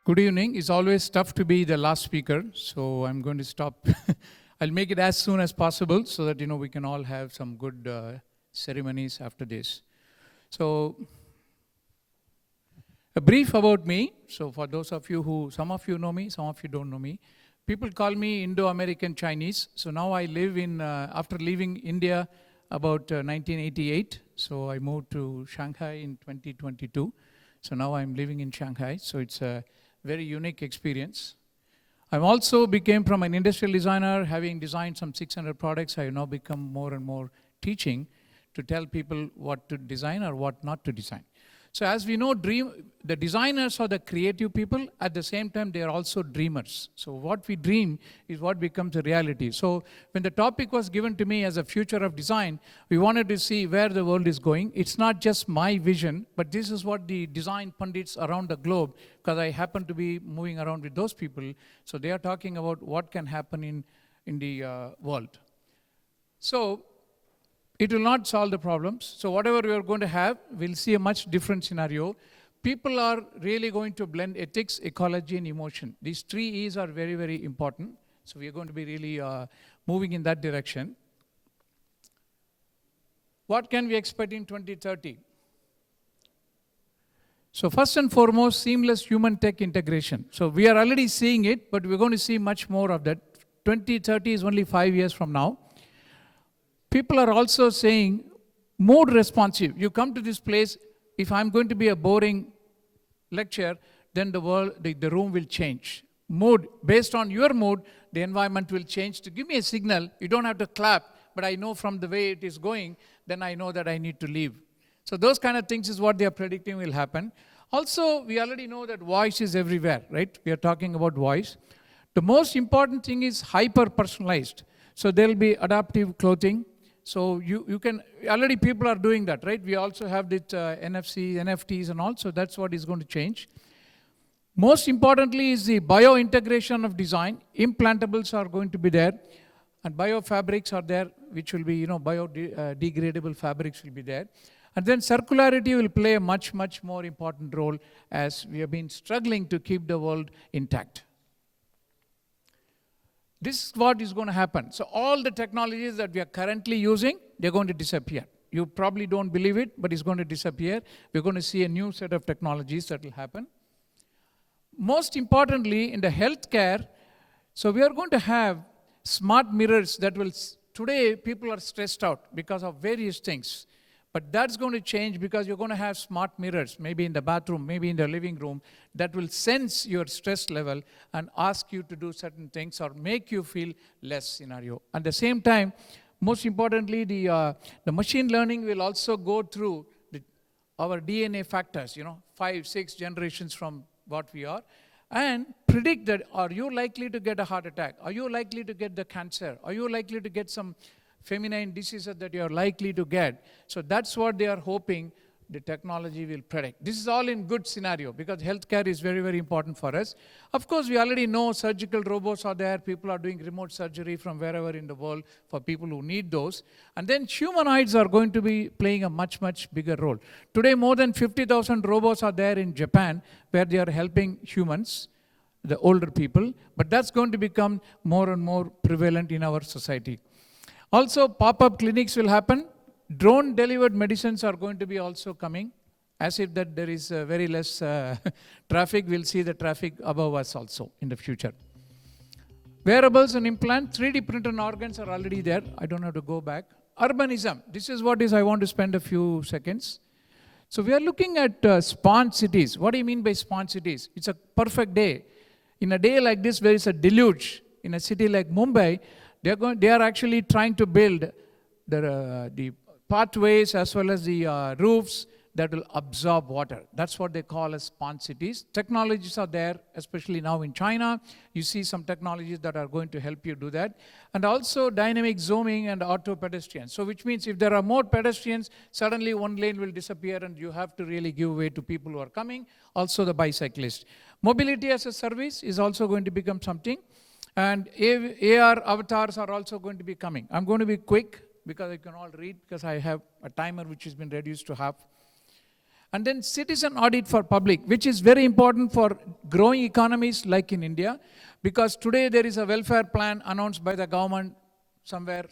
Good evening. It's always tough to be the last speaker, so I'm going to stop. I'll make it as soon as possible so that we can all have some good ceremonies after this. So, a brief about me. So, for those of you some of you know me, some of you don't know me. People call me Indo-American Chinese. So now I live after leaving India about 1988. So I moved to Shanghai in 2022. So now I'm living in Shanghai. So it's a very unique experience. I also became from an industrial designer, having designed some 600 products. I have now become more and more teaching to tell people what to design or what not to design. So as we know, the designers are the creative people. At the same time, they are also dreamers. So what we dream is what becomes a reality. So when the topic was given to me as a future of design, we wanted to see where the world is going. It's not just my vision, but this is what the design pundits around the globe, because I happen to be moving around with those people. So they are talking about what can happen in the world. So it will not solve the problems. So whatever we are going to have, we'll see a much different scenario. People are really going to blend ethics, ecology, and emotion. These three E's are very, very important. So we are going to be really moving in that direction. What can we expect in 2030? So first and foremost, seamless human-tech integration. So we are already seeing it, but we're going to see much more of that. 2030 is only 5 years from now. People are also saying, mood responsive. You come to this place, if I'm going to be a boring lecture, then the room will change. Mood, based on your mood, the environment will change to give me a signal. You don't have to clap, but I know from the way it is going, then I know that I need to leave. So those kind of things is what they are predicting will happen. Also, we already know that voice is everywhere, right? We are talking about voice. The most important thing is hyper-personalized. So there will be adaptive clothing. So you can, already people are doing that, right? We also have this NFC, NFTs and all, so that's what is going to change. Most importantly is the bio-integration of design. Implantables are going to be there, and biofabrics are there, which will be, biodegradable fabrics will be there. And then circularity will play a much, much more important role as we have been struggling to keep the world intact. This is what is going to happen. So all the technologies that we are currently using, they're going to disappear. You probably don't believe it, but it's going to disappear. We're going to see a new set of technologies that will happen. Most importantly, in the healthcare, so we are going to have smart mirrors that will, today people are stressed out because of various things. But that's going to change because you're going to have smart mirrors, maybe in the bathroom, maybe in the living room, that will sense your stress level and ask you to do certain things or make you feel less scenario. At the same time, most importantly, the machine learning will also go through our DNA factors, 5, 6 generations from what we are, and predict that, are you likely to get a heart attack? Are you likely to get the cancer? Are you likely to get some feminine diseases that you are likely to get? So that's what they are hoping the technology will predict. This is all in good scenario because healthcare is very, very important for us. Of course, we already know surgical robots are there. People are doing remote surgery from wherever in the world for people who need those. And then humanoids are going to be playing a much, much bigger role. Today, more than 50,000 robots are there in Japan where they are helping humans, the older people. But that's going to become more and more prevalent in our society. Also, pop-up clinics will happen. Drone-delivered medicines are going to be also coming. As if that there is very less traffic, we'll see the traffic above us also in the future. Wearables and implant, 3D printed organs are already there. I don't have to go back. Urbanism, this is what I want to spend a few seconds. So we are looking at sponge cities. What do you mean by sponge cities? It's a perfect day. In a day like this, where it's a deluge, in a city like Mumbai, they are actually trying to build the pathways as well as the roofs that will absorb water. That's what they call as sponge cities. Technologies are there, especially now in China. You see some technologies that are going to help you do that. And also dynamic zooming and auto pedestrians. So which means if there are more pedestrians, suddenly one lane will disappear and you have to really give way to people who are coming. Also the bicyclist. Mobility as a service is also going to become something. And AR avatars are also going to be coming. I'm going to be quick because I can all read because I have a timer which has been reduced to half. And then citizen audit for public, which is very important for growing economies like in India, because today there is a welfare plan announced by the government somewhere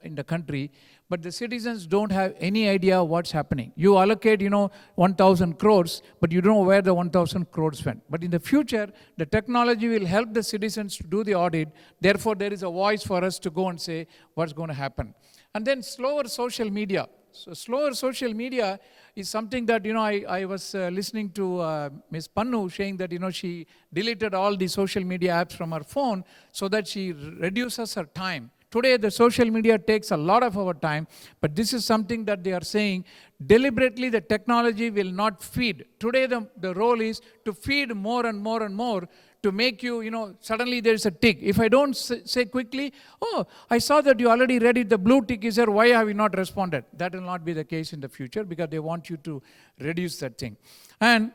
in the country, but the citizens don't have any idea what's happening. You allocate, 1,000 crores, but you don't know where the 1,000 crores went. But in the future, the technology will help the citizens to do the audit. Therefore, there is a voice for us to go and say what's going to happen. And then slower social media. So slower social media is something that, I was listening to Ms. Pannu saying that, she deleted all the social media apps from her phone so that she reduces her time. Today, the social media takes a lot of our time, but this is something that they are saying, deliberately the technology will not feed. Today, the role is to feed more and more and more to make you, suddenly there is a tick. If I don't say quickly, oh, I saw that you already read it, the blue tick is there, why have you not responded? That will not be the case in the future because they want you to reduce that thing. And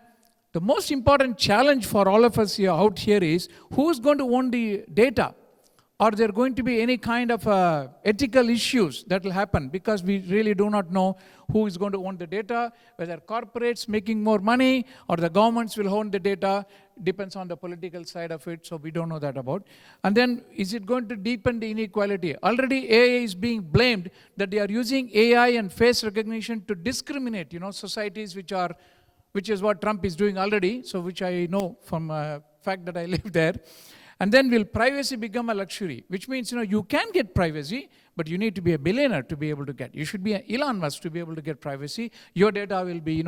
the most important challenge for all of us out here is, who's going to own the data? Are there going to be any kind of ethical issues that will happen? Because we really do not know who is going to own the data, whether corporates making more money or the governments will own the data. Depends on the political side of it, so we don't know that about. And then, is it going to deepen the inequality? Already AI is being blamed that they are using AI and face recognition to discriminate, societies which is what Trump is doing already, so which I know from fact that I live there. And then will privacy become a luxury? Which means, you can get privacy, but you need to be a billionaire to be able to get. You should be an Elon Musk to be able to get privacy. Your data will be,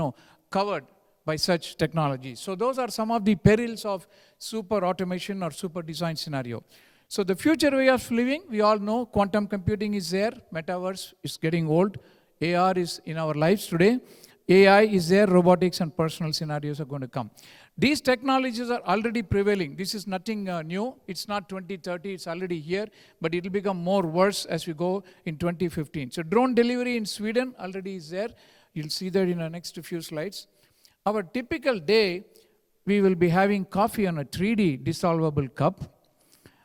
covered by such technology. So those are some of the perils of super automation or super design scenario. So the future way of living, we all know quantum computing is there. Metaverse is getting old. AR is in our lives today. AI is there, robotics and personal scenarios are going to come. These technologies are already prevailing. This is nothing new. It's not 2030, it's already here, but it will become more worse as we go in 2015. So drone delivery in Sweden already is there. You'll see that in the next few slides. Our typical day, we will be having coffee on a 3D dissolvable cup,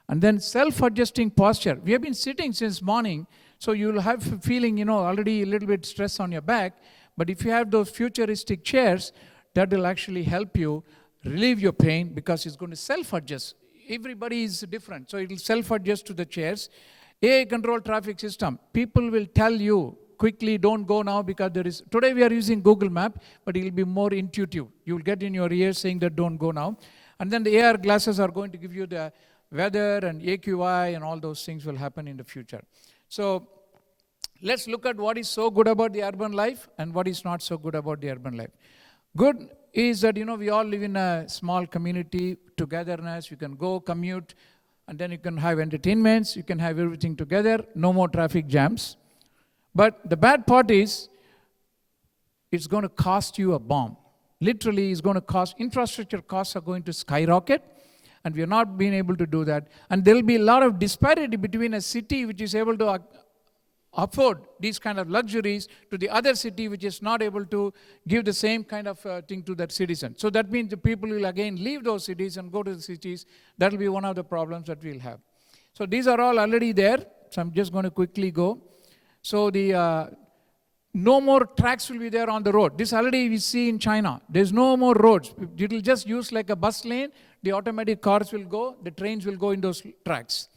and then self-adjusting posture. We have been sitting since morning, so you'll have a feeling, already a little bit stress on your back. But if you have those futuristic chairs, that will actually help you relieve your pain because it's going to self-adjust. Everybody is different, so it will self-adjust to the chairs. AI control traffic system. People will tell you quickly, don't go now because today we are using Google Map, but it will be more intuitive. You will get in your ears saying that don't go now. And then the AR glasses are going to give you the weather and AQI and all those things will happen in the future. So let's look at what is so good about the urban life and what is not so good about the urban life. Good is that, we all live in a small community, togetherness, you can go, commute, and then you can have entertainments, you can have everything together, no more traffic jams. But the bad part is, it's going to cost you a bomb. Literally, it's going to cost, infrastructure costs are going to skyrocket, and we are not being able to do that. And there will be a lot of disparity between a city which is able to afford these kind of luxuries to the other city which is not able to give the same kind of thing to their citizens. So that means the people will again leave those cities and go to the cities. That will be one of the problems that we'll have. So these are all already there. So I'm just going to quickly go. So the no more tracks will be there on the road. This already we see in China. There's no more roads. It will just use like a bus lane. The automatic cars will go. The trains will go in those tracks.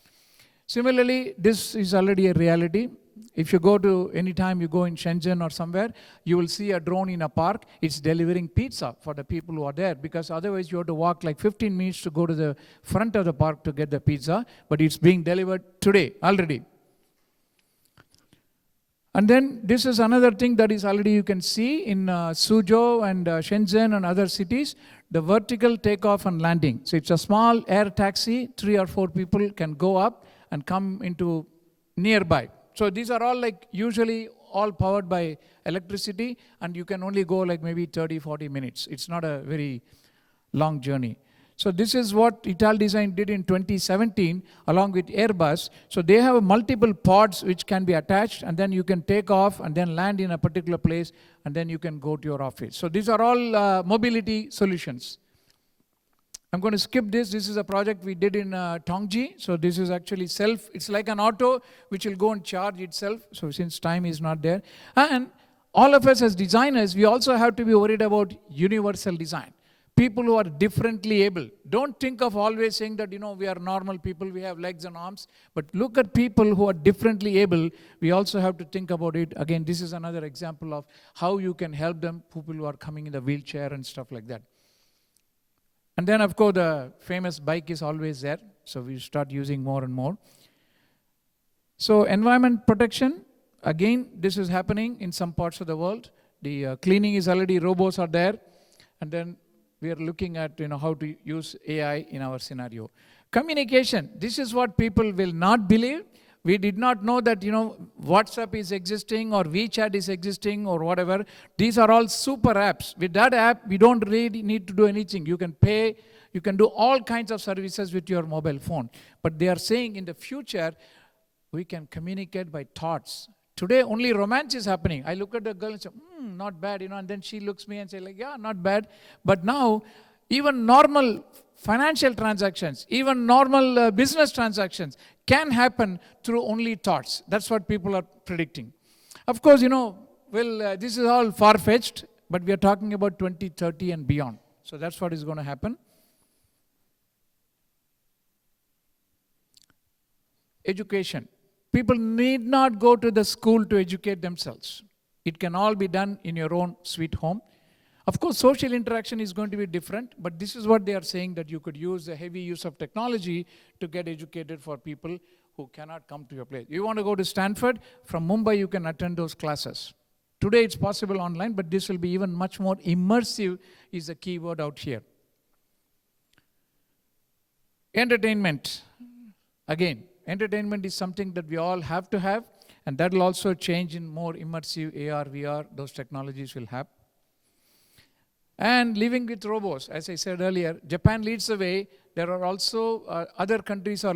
Similarly, this is already a reality. If you go to any time you go in Shenzhen or somewhere, you will see a drone in a park. It's delivering pizza for the people who are there because otherwise you have to walk like 15 minutes to go to the front of the park to get the pizza. But it's being delivered today already. And then this is another thing that is already you can see in Suzhou and Shenzhen and other cities, the vertical takeoff and landing. So it's a small air taxi, 3 or 4 people can go up and come into nearby. So these are all like usually all powered by electricity and you can only go like maybe 30, 40 minutes. It's not a very long journey. So this is what Italdesign did in 2017 along with Airbus. So they have multiple pods which can be attached and then you can take off and then land in a particular place and then you can go to your office. So these are all mobility solutions. I'm going to skip this. This is a project we did in Tongji. So this is actually it's like an auto which will go and charge itself. So since time is not there. And all of us as designers, we also have to be worried about universal design. People who are differently able. Don't think of always saying that, we are normal people, we have legs and arms. But look at people who are differently able. We also have to think about it. Again, this is another example of how you can help them, people who are coming in the wheelchair and stuff like that. And then, of course, the famous bike is always there. So we start using more and more. So environment protection, again, this is happening in some parts of the world. The cleaning is already, robots are there. And then we are looking at how to use AI in our scenario. Communication, this is what people will not believe. We did not know that WhatsApp is existing or WeChat is existing or whatever. These are all super apps. With that app, we don't really need to do anything. You can pay, you can do all kinds of services with your mobile phone. But they are saying in the future, we can communicate by thoughts. Today, only romance is happening. I look at the girl and say, not bad, and then she looks at me and say yeah, not bad. But now, even normal financial transactions, even normal business transactions can happen through only thoughts. That's what people are predicting. Of course, this is all far-fetched, but we are talking about 2030 and beyond. So that's what is going to happen. Education. People need not go to the school to educate themselves. It can all be done in your own sweet home. Of course, social interaction is going to be different, but this is what they are saying, that you could use the heavy use of technology to get educated for people who cannot come to your place. You want to go to Stanford, from Mumbai you can attend those classes. Today it's possible online, but this will be even much more immersive is the key word out here. Entertainment. Again, entertainment is something that we all have to have, and that will also change in more immersive AR, VR, those technologies will have. And living with robots, as I said earlier, Japan leads the way. There are also other countries are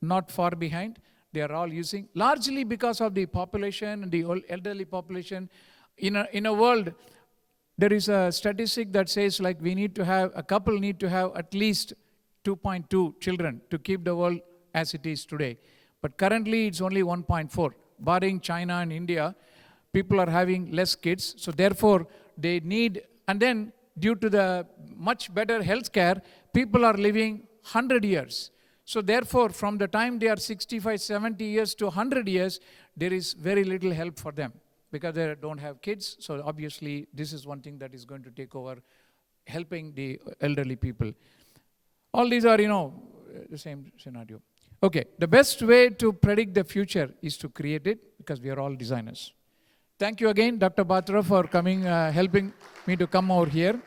not far behind. They are all using, largely because of the population and the elderly population. In a world, there is a statistic that says a couple need to have at least 2.2 children to keep the world as it is today. But currently it's only 1.4. Barring China and India, people are having less kids. So therefore they need, and then due to the much better health care, people are living 100 years. So therefore from the time they are 65, 70 years to 100 years, there is very little help for them because they don't have kids. So obviously this is one thing that is going to take over, helping the elderly people. All these are, the same scenario. Okay, the best way to predict the future is to create it, because we are all designers. Thank you again, Dr. Batra, for coming, helping me to come over here.